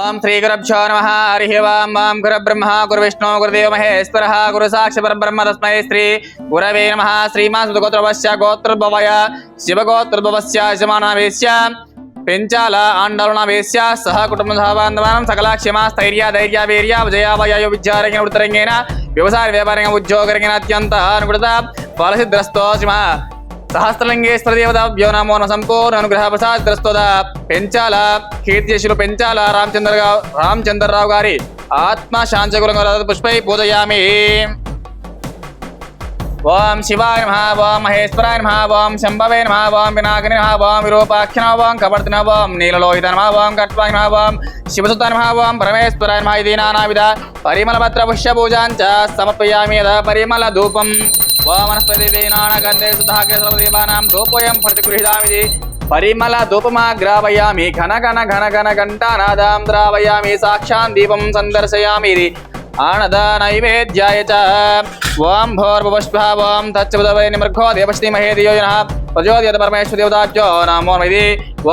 ओम श्री गुरुभ्यो नमः हरिः ओम ओम गुरुब्रह्मा गुरुविष्णु गुरुदेव महेश्वरः गुरु साक्षात् परब्रह्म तस्मै श्री गुरवे नमः। श्रीमान् सुतगोत्रवस्य गोत्रोद्भवय शिवगोत्रोद्भवस्य यजमानवेश्य पेंचाल आंडलुनवेश्य सह कुटुंब सहबान्धवानां सकला क्षमा स्थैर्य धैर्य वीर्य विजया वयो विचारेण उत्तरेण व्यवसाय व्यापारेण उद्योगरेण अत्यंत अनुकृत फलसिद्धिरस्तो श्रीमः सहस्रलिंगेश्वर देवताभ्यो नमो नमः। संपूर्ण अनुग्रह प्रसाद द्रस्तोद पेंचाल कीर्तिशुలు पेंचाल रामचंद्रराव गारी आत्मा शांतिकुलं पुष्पै पूजयामि। ओम शिवाय नमः ओम महेश्वराय नमः ओम शंभवे नमः ओम विनायकाय नमः ओम विरूपाक्षाय नमः ओम कपर्दिने नमः ओम नीललोहिताय नमः ओम कट्वाय नमः ओम शिवसुताय नमः ओम परमेश्वराय नमः इति नानाविध परिमलपत्र पुष्पपूजां च समर्पयामि। यदा परिमल धूपम् ओम वनस्पतिनागन्धे सुधाग्रदेवानां धूपोऽयं प्रतिगृहीतामिति परिमल धूपमाग्रावयामि। घन घन घन घन घंटानादां द्रावयामि साक्षात् दीपं सन्दर्शयामि आनद नैवेद्याय च ओम भूर्भुवस्वः ओम तत्सवितुर्वरेण्यं निमृखो देवश्रीमहे धियो यो नः प्रचोदयात् परमेश्वर देवताभ्यो नमो नमः।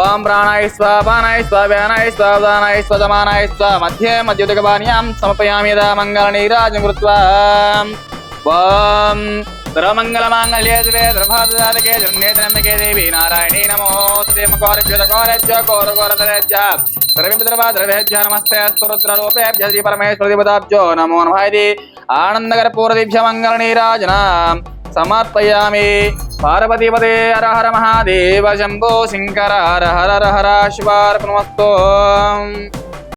ओम प्राणाय स्वाहा पानाय स्वाहा व्यानाय स्वाहा उदानाय स्वाहा समानाय स्वाहा मध्ये मध्योदकपानीयां समर्पयामि। यदा मङ्गलनीराजं कृत्वा ओम सर्वमङ्गलमाङ्गल्ये शिवे सर्वभारतसाधके शरण्ये त्र्यम्बके देवी नारायणी नमोस्तुते। मकोरभ्यो सर्वेभ्यः नमस्ते स्तोत्ररूपेभ्यः श्री परमेश्वर देवताभ्यो नमो नमः इति आनन्दकर्पूरदीप्य मङ्गलनीराजनां समर्पयामि। पार्वतीपते हर हर महादेव शम्भो शङ्कर हर हर हर हर शिवार्पणमस्तु।